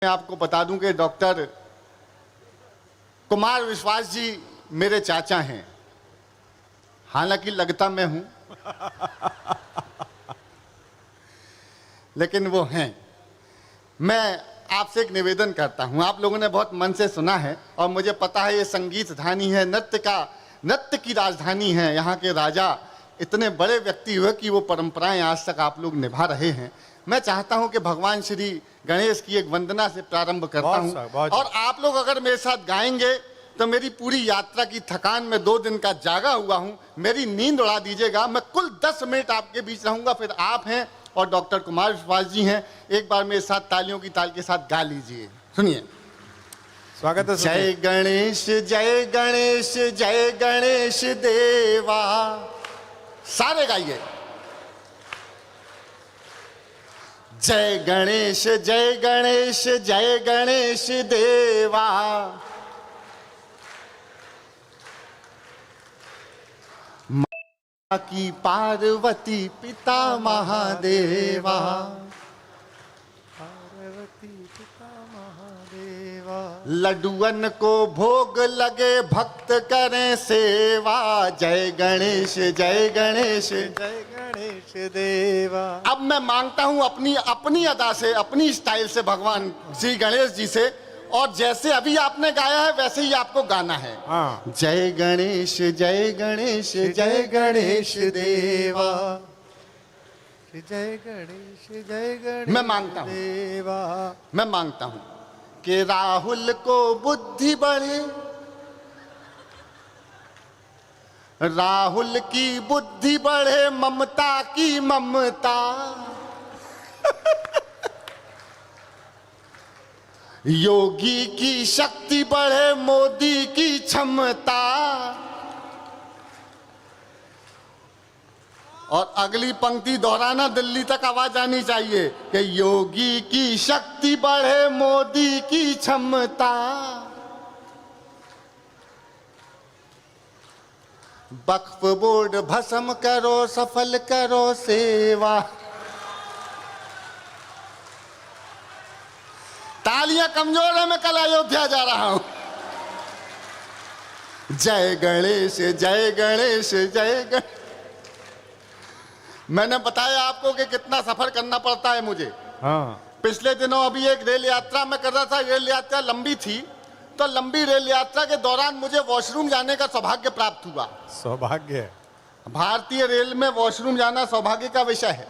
मैं आपको बता दूं कि डॉक्टर कुमार विश्वास जी मेरे चाचा हैं, हालांकि लगता मैं हूं लेकिन वो हैं। मैं आपसे एक निवेदन करता हूं, आप लोगों ने बहुत मन से सुना है और मुझे पता है ये संगीत धानी है, नृत्य की राजधानी है। यहाँ के राजा इतने बड़े व्यक्ति हुए कि वो परंपराएं आज तक आप लोग निभा रहे हैं। मैं चाहता हूं कि भगवान श्री गणेश की एक वंदना से प्रारंभ करता हूं और आप लोग अगर मेरे साथ गाएंगे तो मेरी पूरी यात्रा की थकान में 2 दिन का जागा हुआ हूं, मेरी नींद उड़ा दीजिएगा। मैं कुल 10 मिनट आपके बीच रहूंगा, फिर आप हैं और डॉक्टर कुमार विश्वास जी हैं। एक बार मेरे साथ तालियों की ताल के साथ गा लीजिए, सुनिए। स्वागत है। जय गणेश जय गणेश जय गणेश देवा, सारे गाइए। जय गणेश जय गणेश जय गणेश देवा, माँ की पार्वती पिता महादेवा, पार्वती पिता महादेवा, लड्डुअन को भोग लगे भक्त करें सेवा। जय गणेश जय गणेश जय गणेश देवा। अब मैं मांगता हूं अपनी अदा से, अपनी स्टाइल से भगवान श्री गणेश जी से, और जैसे अभी आपने गाया है वैसे ही आपको गाना है। हाँ। जय गणेश जय गणेश जय गणेश देवा। जय गणेश जय गणेश मैं मांगता हूं, देवा। मैं मांगता हूं कि राहुल को बुद्धि बढ़े, राहुल की बुद्धि बढ़े, ममता की ममता, योगी की शक्ति बढ़े, मोदी की क्षमता। और अगली पंक्ति दोहराना, दिल्ली तक आवाज आनी चाहिए कि योगी की शक्ति बढ़े, मोदी की क्षमता। वक्फ बोर्ड भस्म करो, सफल करो सेवा। तालियां कमजोर है, मैं कल अयोध्या जा रहा हूं। जय गणेश जय गणेश जय गणेश। मैंने बताया आपको कि कितना सफर करना पड़ता है मुझे। हाँ। पिछले दिनों अभी एक रेल यात्रा में कर रहा था, रेल यात्रा लंबी थी, तो लंबी रेल यात्रा के दौरान मुझे वॉशरूम जाने का सौभाग्य प्राप्त हुआ। सौभाग्य। भारतीय रेल में वॉशरूम जाना सौभाग्य का विषय है।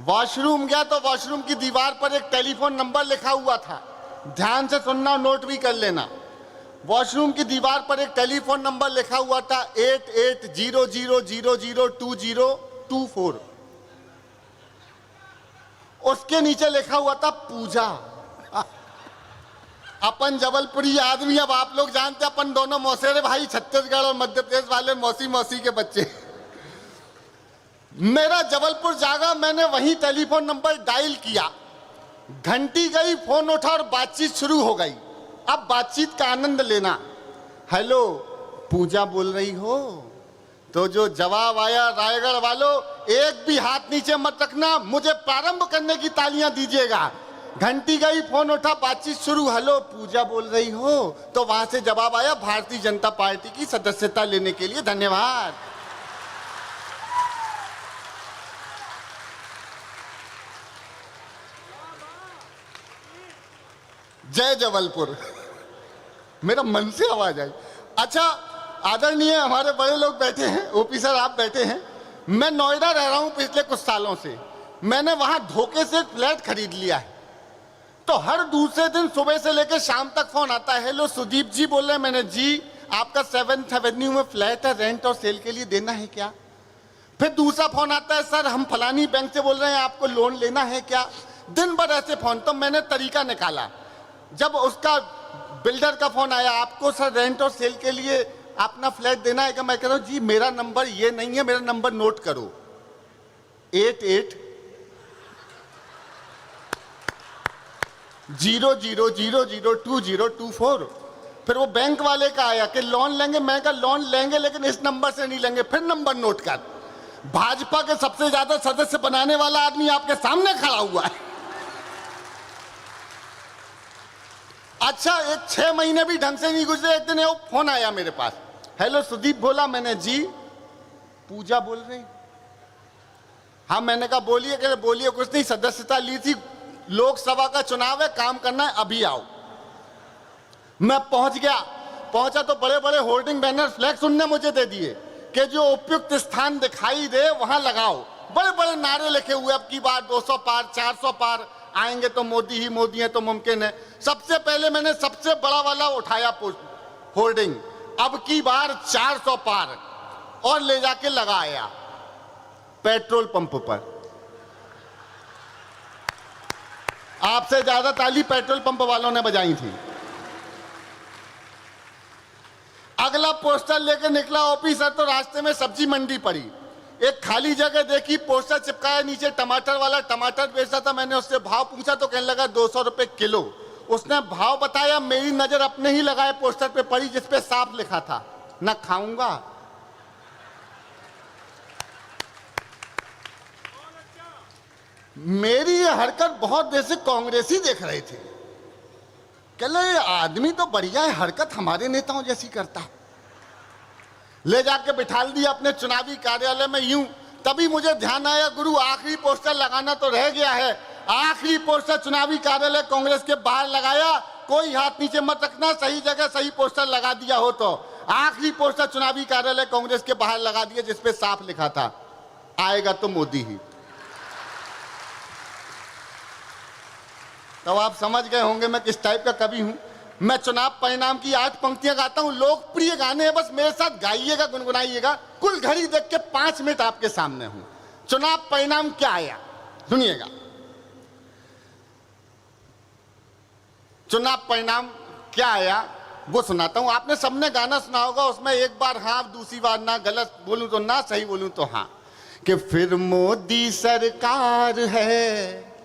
वॉशरूम गया तो वॉशरूम की दीवार पर एक टेलीफोन नंबर लिखा हुआ था, ध्यान से सुनना, नोट भी कर लेना। वॉशरूम की दीवार पर एक टेलीफोन नंबर लिखा हुआ था 8800002024। उसके नीचे लिखा हुआ था पूजा। अपन जबलपुरी आदमी, अब आप लोग जानते हैं अपन दोनों मौसेरे भाई, छत्तीसगढ़ और मध्य प्रदेश वाले, मौसी मौसी के बच्चे। मेरा जबलपुर जागा, मैंने वही टेलीफोन नंबर डायल किया, घंटी गई, फोन उठा और बातचीत शुरू हो गई। अब बातचीत का आनंद लेना। हेलो, पूजा बोल रही हो? तो जो जवाब आया, रायगढ़ वालों एक भी हाथ नीचे मत रखना, मुझे प्रारंभ करने की तालियां दीजिएगा। घंटी गई, फोन उठा, बातचीत शुरू, हेलो पूजा बोल रही हो? तो वहां से जवाब आया, भारतीय जनता पार्टी की सदस्यता लेने के लिए धन्यवाद। जय जबलपुर। मेरा मन से आवाज आई। अच्छा, आदरणीय हमारे बड़े लोग बैठे हैं, ओपी सर आप बैठे हैं। मैं नोएडा रह रहा हूं पिछले कुछ सालों से। मैंने वहां धोखे से एक फ्लैट खरीद लिया है, तो हर दूसरे दिन सुबह से लेकर शाम तक फोन आता है, हेलो सुदीप जी बोल रहे हैं। मैंने, जी आपका 7th एवेन्यू में फ्लैट है, रेंट और सेल के लिए देना है क्या? फिर दूसरा फोन आता है, सर हम फलानी बैंक से बोल रहे हैं, आपको लोन लेना है क्या? दिन भर ऐसे फोन। तो मैंने तरीका निकाला, जब उसका बिल्डर का फोन आया, आपको सर रेंट और सेल के लिए अपना फ्लैट देना है क्या? मैं कह रहा हूं, जी मेरा नंबर ये नहीं है, मेरा नंबर नोट करो, 8800002024। फिर वो बैंक वाले का आया कि लोन लेंगे। मैं कहा लोन लेंगे लेकिन इस नंबर से नहीं लेंगे। फिर नंबर नोट कर। भाजपा के सबसे ज्यादा सदस्य बनाने वाला आदमी आपके सामने खड़ा हुआ है। अच्छा, एक 6 महीने भी ढंग से नहीं गुजरे, एक दिन वो फोन आया मेरे पास। हेलो सुदीप बोला, मैंने जी पूजा बोल रही। हाँ, मैंने कहा बोलिए। कह बोलिए कुछ नहीं, सदस्यता ली थी, लोकसभा का चुनाव है, काम करना है, अभी आओ। मैं पहुंच गया, पहुंचा तो बड़े बड़े होर्डिंग बैनर फ्लैक्स उनने मुझे दे दिए कि जो उपयुक्त स्थान दिखाई दे वहां लगाओ। बड़े बड़े नारे लिखे हुए, अब की बार 200 पार, 400 पार, आएंगे तो मोदी ही मोदी है तो मुमकिन है। सबसे पहले मैंने सबसे बड़ा वाला उठाया होर्डिंग, अब की बार 400 पार, और ले जाके लगाया पेट्रोल पंप पर। आपसे ज्यादा ताली पेट्रोल पंप वालों ने बजाई थी। अगला पोस्टर लेकर निकला ऑफिसर, तो रास्ते में सब्जी मंडी पड़ी, एक खाली जगह देखी, पोस्टर चिपकाया नीचे टमाटर वाला, टमाटर बेचता था। मैंने उससे भाव पूछा तो कहने लगा 200 रुपए किलो। उसने भाव बताया, मेरी नजर अपने ही लगाए पोस्टर पे पड़ी जिसपे साफ लिखा था, ना खाऊंगा। मेरी ये हरकत बहुत देर से कांग्रेसी देख रहे थे, कहले आदमी तो बढ़िया है, हरकत हमारे नेताओं जैसी करता। ले जाके बिठा दिया अपने चुनावी कार्यालय में यूं। तभी मुझे ध्यान आया, गुरु आखिरी पोस्टर लगाना तो रह गया है। आखिरी पोस्टर चुनावी कार्यालय कांग्रेस के बाहर लगाया। कोई हाथ नीचे मत रखना, सही जगह सही पोस्टर लगा दिया हो तो। आखिरी पोस्टर चुनावी कार्यालय कांग्रेस के बाहर लगा दिया जिसपे साफ लिखा था, आएगा तो मोदी ही। तो आप समझ गए होंगे मैं किस टाइप का कवि हूं। मैं चुनाव परिणाम की 8 पंक्तियां गाता हूं, लोकप्रिय गाने हैं, बस मेरे साथ गाइएगा, गुनगुनाइएगा। कुल घड़ी देख के 5 मिनट आपके सामने हूं। चुनाव परिणाम क्या आया सुनिएगा। चुनाव परिणाम क्या आया वो सुनाता हूं। आपने सबने गाना सुना होगा, उसमें एक बार हाँ, दूसरी बार ना, गलत बोलूं तो ना, सही बोलूं तो हाँ। कि फिर मोदी सरकार है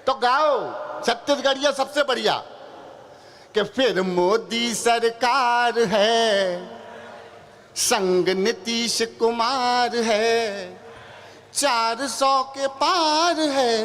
तो गाओ, छत्तीसगढ़िया सबसे बढ़िया। कि फिर मोदी सरकार है, संग नीतीश कुमार है, 400 के पार है।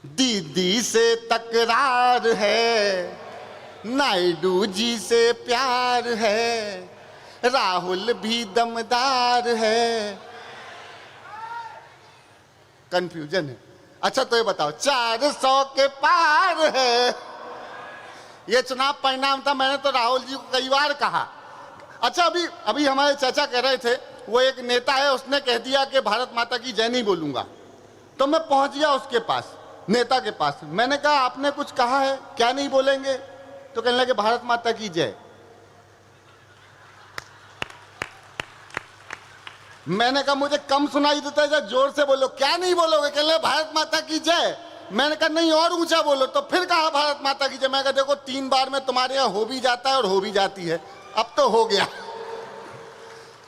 दीदी से तकरार है, नायडू जी से प्यार है, राहुल भी दमदार है। कंफ्यूजन है। अच्छा तो ये बताओ, 400 के पार है, ये चुनाव परिणाम था। मैंने तो राहुल जी को कई बार कहा। अच्छा, अभी हमारे चाचा कह रहे थे, वो एक नेता है, उसने कह दिया कि भारत माता की जय नहीं बोलूंगा। तो मैं पहुंच गया उसके पास, नेता के पास। मैंने कहा आपने कुछ कहा है, क्या नहीं बोलेंगे? तो कहने लगे भारत माता की जय। मैंने कहा मुझे कम सुनाई देता है, जोर से बोलो। क्या नहीं बोलोगे? कहने लगे भारत माता की जय। मैंने कहा नहीं, और ऊंचा बोलो। तो फिर कहा भारत माता की जय। मैं कहा देखो 3 बार में तुम्हारे यहाँ हो भी जाता है और हो भी जाती है, अब तो हो गया।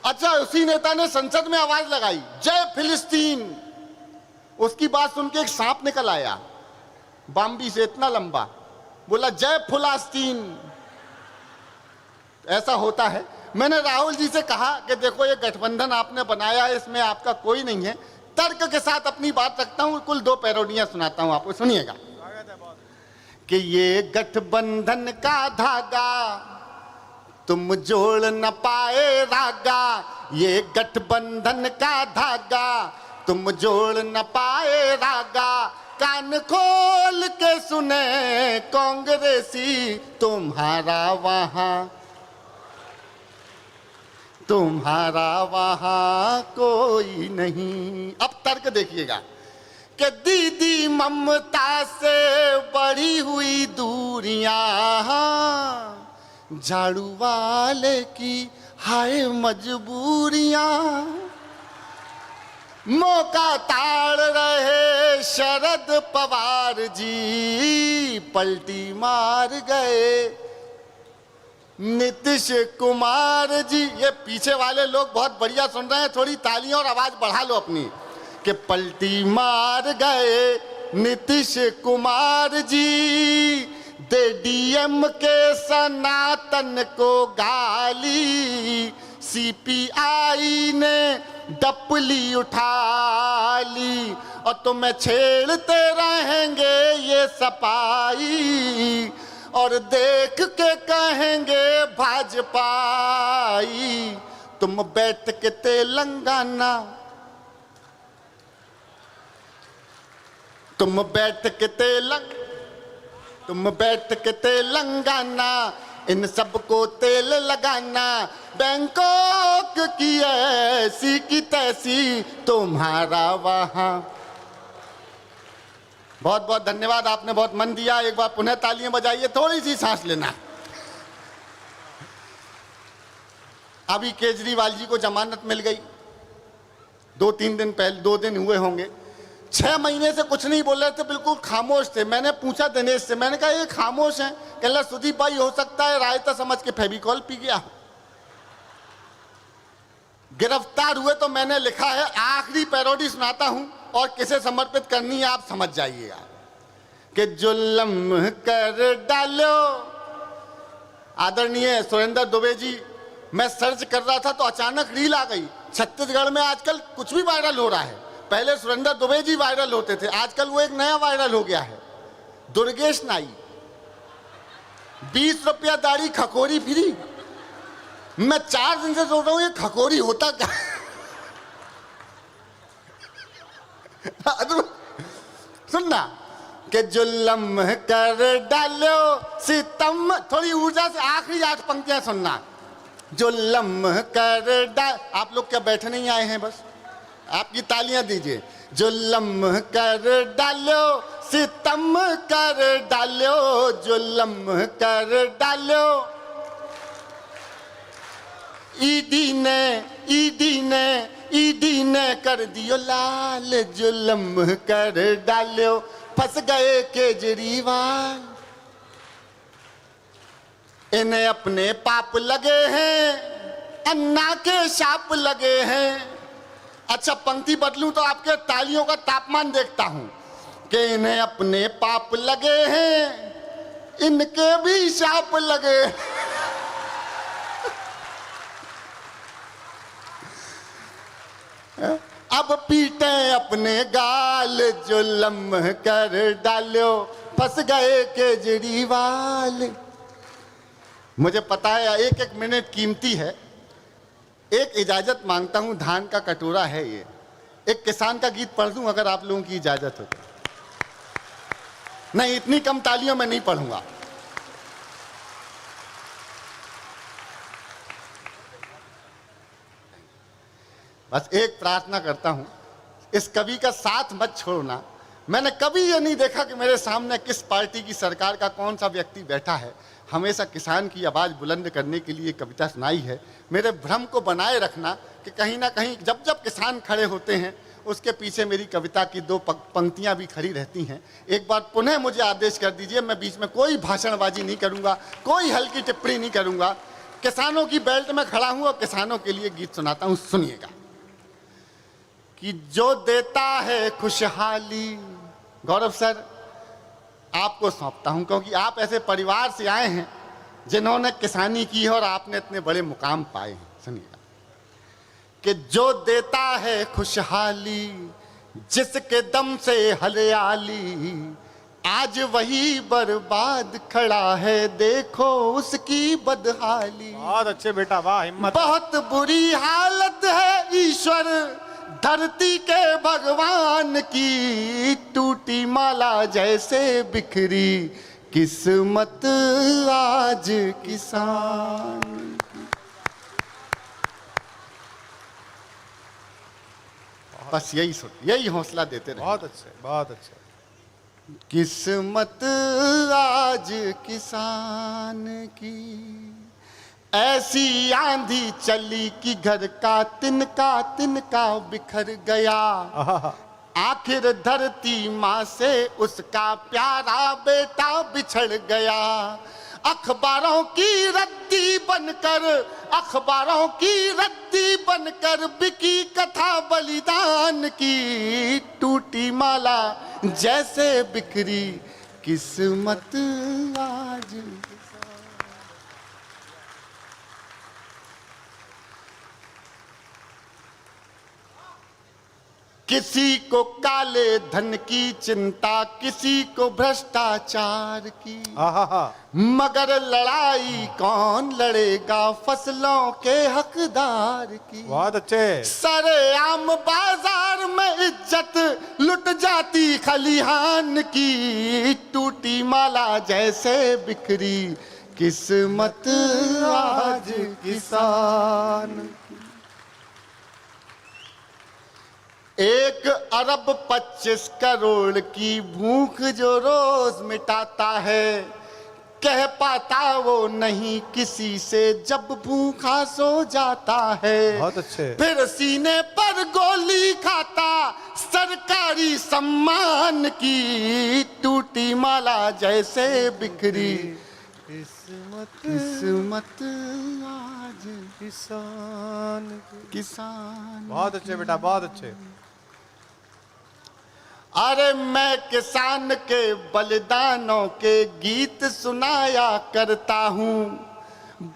अच्छा, उसी नेता ने संसद में आवाज लगाई, जय फिलिस्तीन। उसकी बात सुन के एक सांप निकल आया बाम्बी से, इतना लंबा, बोला जय फुलास्तीन। ऐसा होता है। मैंने राहुल जी से कहा कि देखो ये गठबंधन आपने बनाया है, इसमें आपका कोई नहीं है। तर्क के साथ अपनी बात रखता हूं, कुल 2 पैरोडियां सुनाता हूं आपको, सुनिएगा। कि ये गठबंधन का धागा तुम जोड़ न पाए रागा, ये गठबंधन का धागा तुम जोड़ न पाए रागा। कान खोल के सुने कांग्रेसी, तुम्हारा वहां कोई नहीं। अब तर्क देखिएगा कि दीदी ममता से बढ़ी हुई दूरियां, झाड़ू वाले की हाय मजबूरियां, मौका ताड़ रहे शरद पवार जी, पलटी मार गए नीतीश कुमार जी। ये पीछे वाले लोग बहुत बढ़िया सुन रहे हैं, थोड़ी तालियां और आवाज बढ़ा लो अपनी। कि पलटी मार गए नीतीश कुमार जी, दे डीएम के सनातन को गाली, सीपीआई ने डपली उठा ली और तुम्हें छेड़ते रहेंगे ये सपाई, और देख के कहेंगे भाजपाई। तुम बैठ के तेलंगाना, तुम बैठ के तेलंगाना, इन सबको तेल लगाना। बैंकॉक की ऐसी की तैसी, तुम्हारा वहां। बहुत बहुत धन्यवाद, आपने बहुत मन दिया। एक बार पुनः तालियां बजाइए, थोड़ी सी सांस लेना। अभी केजरीवाल जी को जमानत मिल गई, 2-3 दिन पहले, 2 दिन हुए होंगे। 6 महीने से कुछ नहीं बोल रहे थे, बिल्कुल खामोश थे। मैंने पूछा दिनेश से, मैंने कहा ये खामोश हैं? कहला सुदीप भाई हो सकता है रायता समझ के फेविकॉल पी गया। गिरफ्तार हुए तो मैंने लिखा है, आखिरी पैरोडी सुनाता हूं और किसे समर्पित करनी है आप समझ जाइएगा। कि जुल्म कर डालो। आदरणीय सुरेंद्र दुबे जी, मैं सर्च कर रहा था तो अचानक रील आ गई। छत्तीसगढ़ में आजकल कुछ भी वायरल हो रहा है। पहले सुरेंद्र दुबे जी वायरल होते थे, आजकल वो एक नया वायरल हो गया है, दुर्गेश नाई। 20 रुपया दाढ़ी, खकोरी फ्री। मैं 4 दिन से सोच रहा हूं ये खकोरी होता क्या। सुनना कि जुल्म कर डालो सितम, थोड़ी ऊर्जा से आखिरी 8 पंक्तियां सुनना। जुल्म कर डाल, आप लोग क्या बैठे नहीं आए हैं? बस आपकी तालियां दीजिए। जुल्म कर डालो सितम कर डालो, जुल्म कर डालो। ईडी ने कर दियो लाल, जुल्म कर डालो। फंस गए केजरीवाल, इन्हें अपने पाप लगे हैं, अन्ना के शाप लगे हैं। अच्छा पंक्ति बदलूं तो आपके तालियों का तापमान देखता हूं। कि इन्हें अपने पाप लगे हैं, इनके भी शाप लगे। अब पीटे अपने गाल, जुल्म कर डालो। फंस गए केजरीवाल। मुझे पता है 1-1 मिनट कीमती है। एक इजाजत मांगता हूं, धान का कटोरा है ये। एक किसान का गीत पढ़ दूं अगर आप लोगों की इजाजत हो तो। नहीं, इतनी कम तालियों में नहीं पढ़ूंगा। बस एक प्रार्थना करता हूं, इस कवि का साथ मत छोड़ना। मैंने कभी ये नहीं देखा कि मेरे सामने किस पार्टी की सरकार का कौन सा व्यक्ति बैठा है। हमेशा किसान की आवाज़ बुलंद करने के लिए कविता सुनाई है। मेरे भ्रम को बनाए रखना कि कहीं ना कहीं जब जब किसान खड़े होते हैं उसके पीछे मेरी कविता की 2 पंक्तियां भी खड़ी रहती हैं। एक बार पुनः मुझे आदेश कर दीजिए, मैं बीच में कोई भाषणबाजी नहीं करूंगा, कोई हल्की टिप्पणी नहीं करूंगा। किसानों की बेल्ट में खड़ा हूं और किसानों के लिए गीत सुनाता हूं, सुनिएगा। कि जो देता है खुशहाली, गौरव सर आपको सौंपता हूं, क्योंकि आप ऐसे परिवार से आए हैं जिन्होंने किसानी की है और आपने इतने बड़े मुकाम पाए हैं। सुनिएगा कि जो देता है खुशहाली, जिसके दम से हरियाली, आज वही बर्बाद खड़ा है, देखो उसकी बदहाली। बहुत अच्छे बेटा, वाह हिम्मत। बहुत बुरी हालत है ईश्वर धरती के भगवान की, टूटी माला जैसे बिखरी किस्मत आज किसान की। बस यही हौसला देते रहे। बहुत अच्छे, बहुत अच्छे। किस्मत आज किसान की, ऐसी आंधी चली कि घर का तिनका बिखर गया। आखिर धरती माँ से उसका प्यारा बेटा बिछड़ गया। अखबारों की रद्दी बनकर बिकी कथा बलिदान की, टूटी माला जैसे बिखरी किस्मत आज। किसी को काले धन की चिंता, किसी को भ्रष्टाचार की, आहा, मगर लड़ाई कौन लड़ेगा फसलों के हकदार की। बहुत अच्छे। सरेआम बाजार में इज्जत लुट जाती खलिहान की, टूटी माला जैसे बिखरी किस्मत आज किसान। 1 अरब 25 करोड़ की भूख जो रोज मिटाता है, कह पाता वो नहीं किसी से जब भूखा सो जाता है। बहुत अच्छे। फिर सीने पर गोली खाता सरकारी सम्मान की, टूटी माला जैसे बिखरी किस्मत आज किसान। बहुत अच्छे बेटा, बहुत अच्छे। अरे मैं किसान के बलिदानों के गीत सुनाया करता हूँ,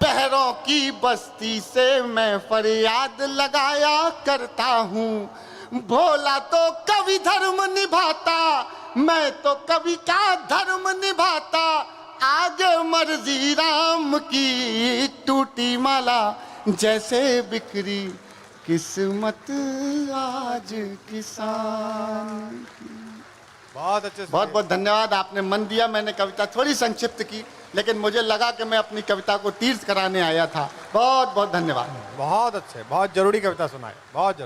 बहरों की बस्ती से मैं फरियाद लगाया करता हूँ। भोला तो कवि धर्म निभाता, मैं तो कवि का धर्म निभाता, आगे मर्जी राम की, टूटी माला जैसे बिखरी किस्मत आज किसान। बहुत अच्छे। बहुत बहुत धन्यवाद, आपने मन दिया। मैंने कविता थोड़ी संक्षिप्त की, लेकिन मुझे लगा कि मैं अपनी कविता को तीर्थ कराने आया था। बहुत बहुत धन्यवाद। बहुत अच्छे, बहुत जरूरी कविता सुनाए, बहुत जरूरी।